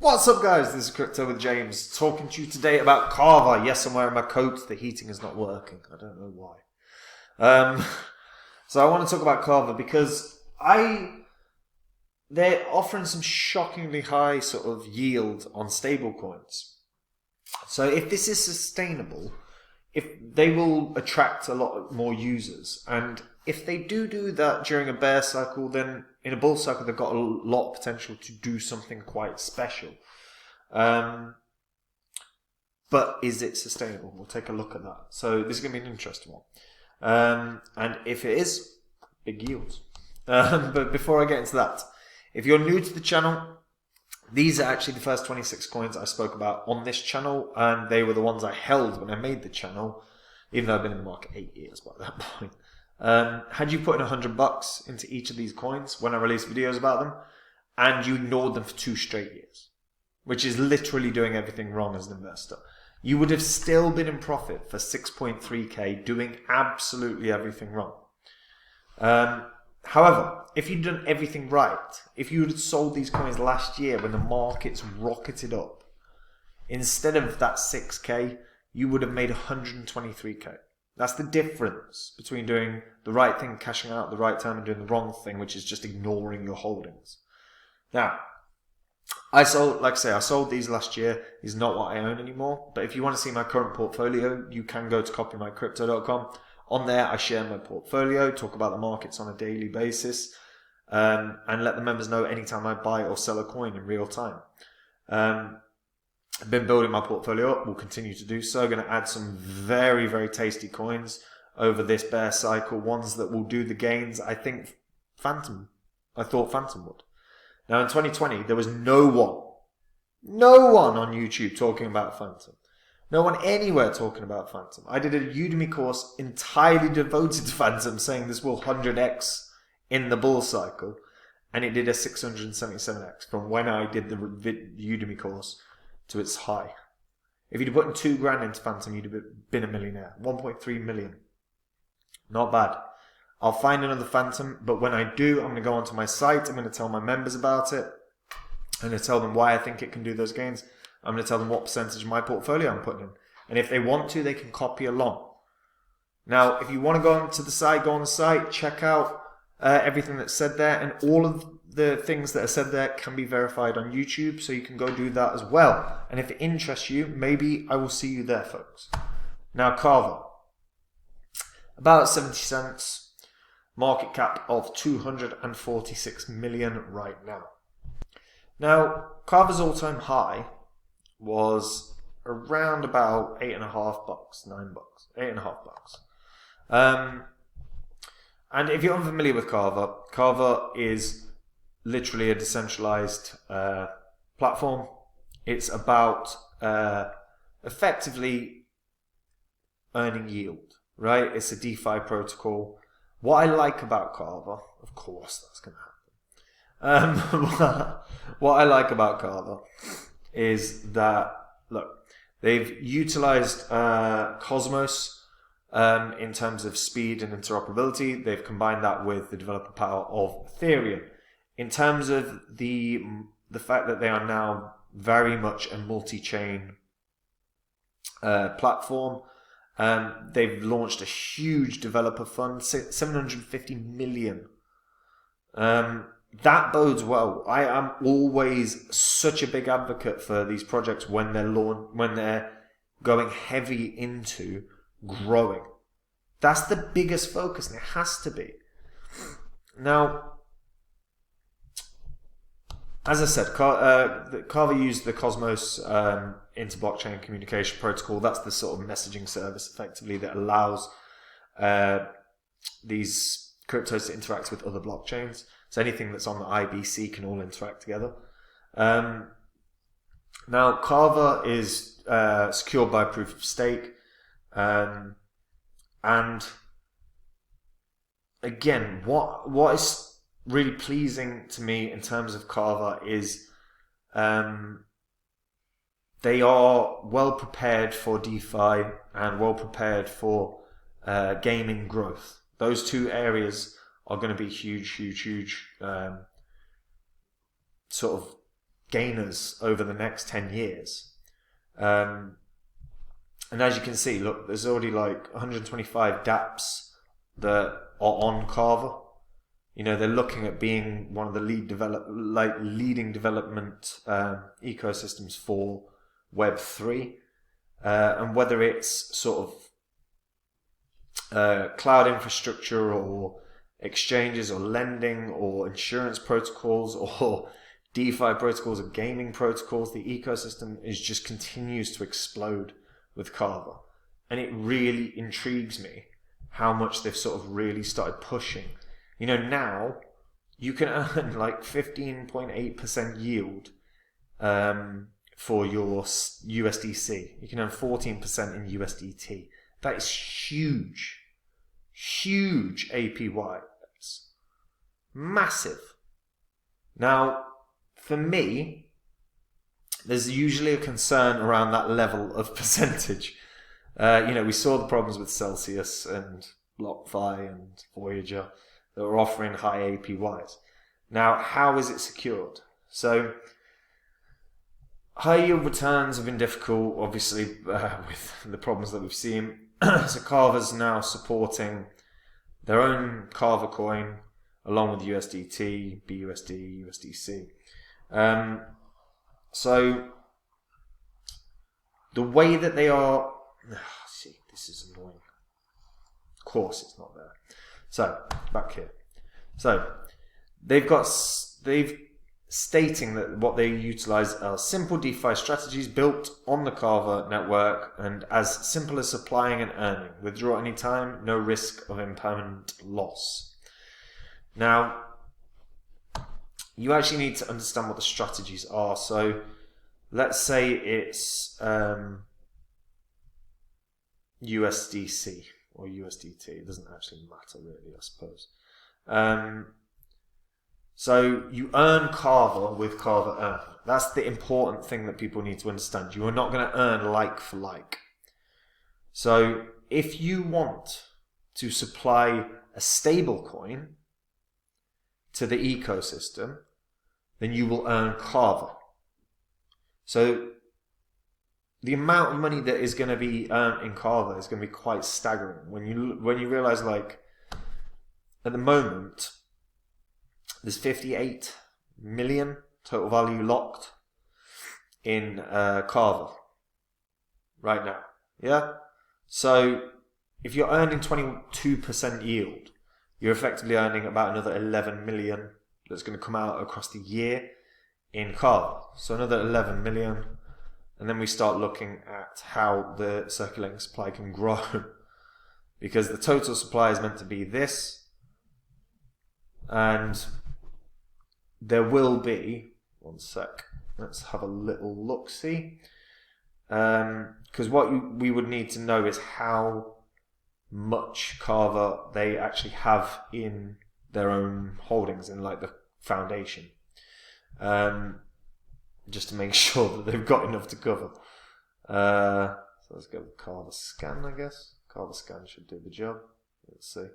What's up, guys? This is Crypto with James, talking to you today about Kava. Yes, I'm wearing my coat. The heating is not working. I don't know why. So I want to talk about Kava because they're offering some shockingly high sort of yield on stablecoins. So if this is sustainable, if they will attract a lot more users, and if they do that during a bear cycle, then in a bull cycle they've got a lot of potential to do something quite special. But is it sustainable? We'll take a look at that. So this is going to be an interesting one. And if it is, big yields. But before I get into that, if you're new to the channel, these are actually the first 26 coins I spoke about on this channel, and they were the ones I held when I made the channel, even though I've been in the market 8 years by that point. Had you put in $100 into each of these coins when I released videos about them, and you ignored them for 2 straight years, which is literally doing everything wrong as an investor, you would have still been in profit for 6.3k doing absolutely everything wrong. However, if you'd done everything right, if you had sold these coins last year when the markets rocketed up, instead of that 6k, you would have made 123k. That's the difference between doing the right thing, cashing out at the right time, and doing the wrong thing, which is just ignoring your holdings. Now, I sold these last year. These are not what I own anymore. But if you want to see my current portfolio, you can go to copymycrypto.com. On there, I share my portfolio, talk about the markets on a daily basis, and let the members know anytime I buy or sell a coin in real time. I've been building my portfolio up. We'll continue to do so. Going to add some very, very tasty coins over this bear cycle. Ones that will do the gains. I thought Phantom would. Now in 2020, there was no one on YouTube talking about Phantom. No one anywhere talking about Phantom. I did a Udemy course entirely devoted to Phantom, saying this will 100x in the bull cycle, and it did a 677x from when I did the Udemy course to its high. If you'd put in $2,000 into Phantom, you'd have been a millionaire. 1.3 million. Not bad. I'll find another Phantom, but when I do, I'm going to go onto my site. I'm going to tell my members about it. I'm going to tell them why I think it can do those gains. I'm going to tell them what percentage of my portfolio I'm putting in. And if they want to, they can copy along. Now, if you want to go onto the site, go on the site, check out everything that's said there, and all of the things that are said there can be verified on YouTube, so you can go do that as well. And if it interests you, maybe I will see you there, folks. Now, Kava. About 70 cents. Market cap of 246 million right now. Now, Kava's all-time high was around about $8.50, $9, $8.50. And if you're unfamiliar with Kava, Kava is literally a decentralized platform. It's about effectively earning yield, right? It's a DeFi protocol. What I like about Kava, of course that's going to happen. What I like about Kava is that, look, they've utilized Cosmos in terms of speed and interoperability. They've combined that with the developer power of Ethereum. In terms of the fact that they are now very much a multi-chain platform, they've launched a huge developer fund, 750 million. That bodes well. I am always such a big advocate for these projects when they're going heavy into growing. That's the biggest focus, and it has to be. Now, as I said, Kava used the Cosmos inter-blockchain communication protocol. That's the sort of messaging service, effectively, that allows these cryptos to interact with other blockchains. So anything that's on the IBC can all interact together. Now, Kava is secured by proof of stake. And again, what is really pleasing to me in terms of Kava is they are well prepared for DeFi and well prepared for gaming growth. Those two areas are going to be huge sort of gainers over the next 10 years. And as you can see, look, there's already like 125 dApps that are on Kava. You know, they're looking at being one of the leading development ecosystems for Web3. And whether it's sort of cloud infrastructure or exchanges or lending or insurance protocols or DeFi protocols or gaming protocols, the ecosystem just continues to explode with Kava. And it really intrigues me how much they've sort of really started pushing. You know, now you can earn like 15.8% yield for your USDC. You can earn 14% in USDT. That is huge. Huge APY. It's massive. Now, for me, there's usually a concern around that level of percentage. You know, we saw the problems with Celsius and BlockFi and Voyager that were offering high APYs. Now, how is it secured? So, high yield returns have been difficult, obviously, with the problems that we've seen. So Kava's now supporting their own Kava coin along with USDT, BUSD, USDC. So the way that they are, see, this is annoying. Of course, it's not there. So back here. So they've stating that what they utilize are simple DeFi strategies built on the Kava network and as simple as supplying and earning. Withdraw anytime, no risk of impermanent loss. Now, you actually need to understand what the strategies are. So let's say it's USDC or USDT. It doesn't actually matter really, I suppose. So you earn Kava with Kava Earn. That's the important thing that people need to understand. You are not going to earn like for like. So if you want to supply a stable coin to the ecosystem, then you will earn Kava. So the amount of money that is going to be earned in Kava is going to be quite staggering. When you realize, like, at the moment, there's 58 million total value locked in Kava right now. Yeah? So if you're earning 22% yield, you're effectively earning about another 11 million that's going to come out across the year in Kava. So another 11 million. And then we start looking at how the circulating supply can grow. Because the total supply is meant to be this. And there will be, one sec, let's have a little look-see. Because what we would need to know is how much Kava they actually have in their own holdings, in like the foundation. Just to make sure that they've got enough to cover. So let's go with Kava Scan, I guess. Kava Scan should do the job. Let's see.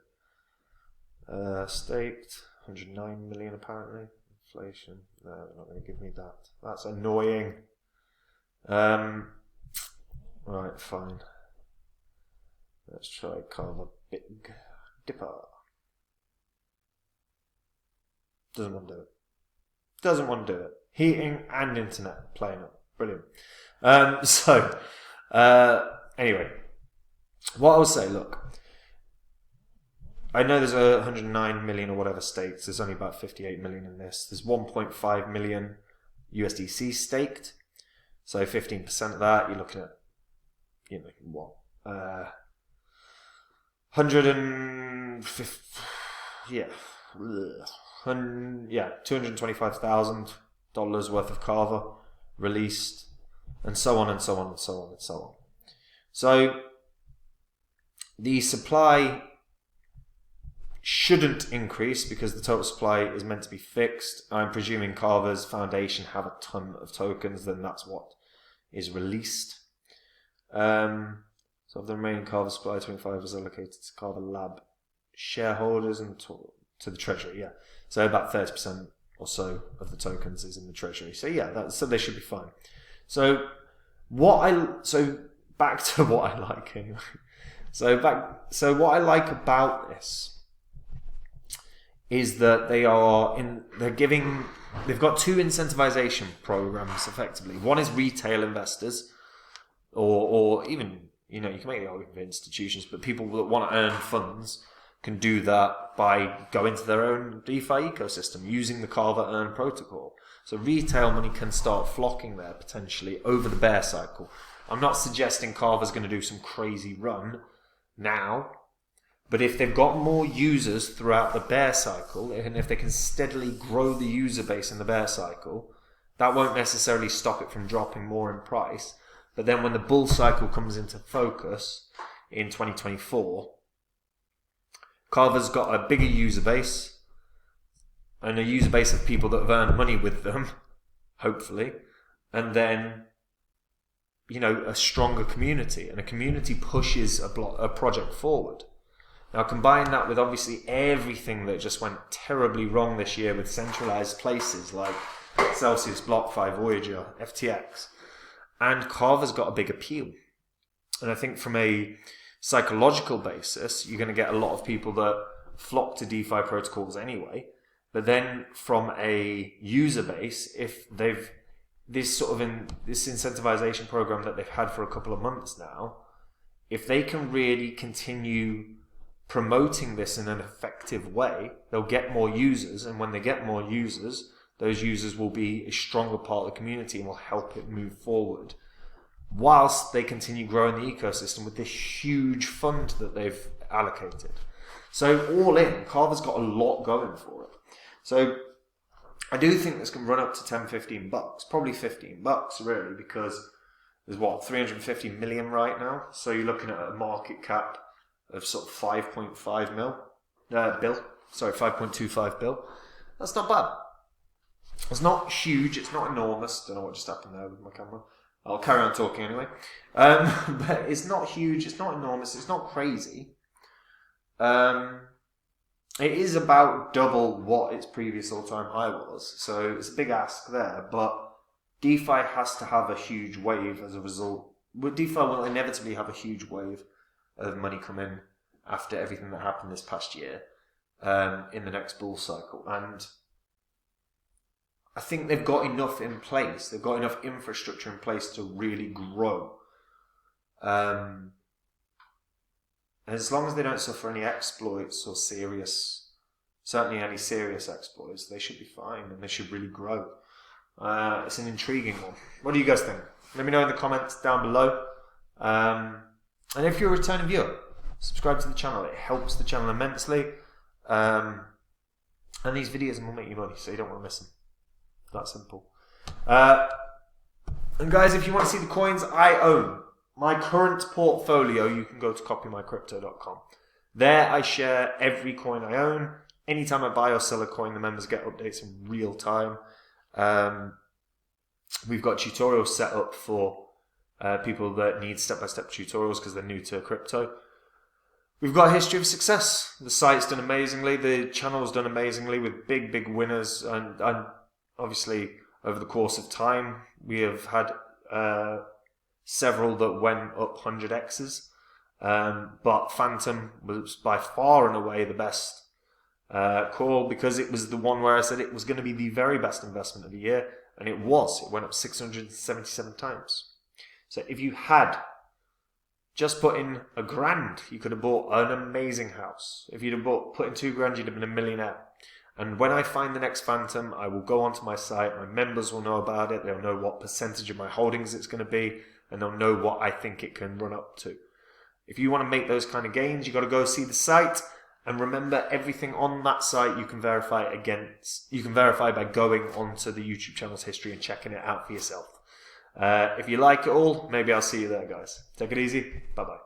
Staked, 109 million apparently. Inflation. No, they're not going to give me that. That's annoying. Right, fine. Let's try Kava Big Dipper. Doesn't want to do it. Doesn't want to do it. Heating and internet playing up. Brilliant. Anyway, what I'll say, look, I know there's 109 million or whatever staked. There's only about 58 million in this. There's 1.5 million USDC staked. So 15% of that, you're looking at, you know, what? 225,000 worth of Kava released, and so on and so on and so on and so on. So the supply shouldn't increase because the total supply is meant to be fixed. I'm presuming Kava's foundation have a ton of tokens, then that's what is released. So of the remaining Kava supply, 25 is allocated to Kava Lab shareholders and to the treasury, yeah. So about 30% or so of the tokens is in the treasury. So yeah, so they should be fine. So back to what I like anyway. So what I like about this is that they've got two incentivization programs effectively. One is retail investors, or even, you can make the argument for institutions, but people that want to earn funds can do that by going to their own DeFi ecosystem using the Kava Earn protocol. So retail money can start flocking there potentially over the bear cycle. I'm not suggesting Kava's going to do some crazy run now, but if they've got more users throughout the bear cycle, and if they can steadily grow the user base in the bear cycle, that won't necessarily stop it from dropping more in price. But then when the bull cycle comes into focus in 2024, Kava's got a bigger user base, and a user base of people that have earned money with them, hopefully, and then, a stronger community, and a community pushes a project forward. Now combine that with obviously everything that just went terribly wrong this year with centralized places like Celsius, BlockFi, Voyager, FTX, and Kava's got a big appeal. And I think from a psychological basis, you're going to get a lot of people that flock to DeFi protocols anyway. But then from a user base, if they've this incentivization program that they've had for a couple of months now, if they can really continue promoting this in an effective way, they'll get more users, and when they get more users, those users will be a stronger part of the community and will help it move forward, whilst they continue growing the ecosystem with this huge fund that they've allocated. So all in, Kava's got a lot going for it. So I do think this can run up to $10-15, probably $15 really, because there's 350 million right now. So you're looking at a market cap of sort of 5.5 bill. Sorry, 5.25 bill. That's not bad. It's not huge. It's not enormous. Don't know what just happened there with my camera. I'll carry on talking anyway. But it's not huge. It's not enormous. It's not crazy. It is about double what its previous all-time high was. So it's a big ask there. But DeFi has to have a huge wave as a result. DeFi will inevitably have a huge wave of money come in after everything that happened this past year in the next bull cycle. And I think they've got enough in place. They've got enough infrastructure in place to really grow. And as long as they don't suffer any exploits or certainly any serious exploits, they should be fine and they should really grow. It's an intriguing one. What do you guys think? Let me know in the comments down below. And if you're a returning viewer, subscribe to the channel. It helps the channel immensely. And these videos will make you money, so you don't want to miss them. That simple. And guys, if you want to see the coins I own, my current portfolio, you can go to copymycrypto.com. There I share every coin I own. Anytime I buy or sell a coin, the members get updates in real time. We've got tutorials set up for people that need step-by-step tutorials because they're new to crypto. We've got a history of success. The site's done amazingly. The channel's done amazingly with big winners. And obviously, over the course of time, we have had several that went up 100x's. But Phantom was by far and away the best call, because it was the one where I said it was going to be the very best investment of the year. And it was. It went up 677 times. So if you had just put in $1,000, you could have bought an amazing house. If you'd have put in $2,000, you'd have been a millionaire. And when I find the next Phantom, I will go onto my site. My members will know about it. They'll know what percentage of my holdings it's going to be, and they'll know what I think it can run up to. If you want to make those kind of gains, you've got to go see the site. And remember, everything on that site you can verify against. You can verify by going onto the YouTube channel's history and checking it out for yourself. If you like it all, maybe I'll see you there, guys. Take it easy. Bye-bye.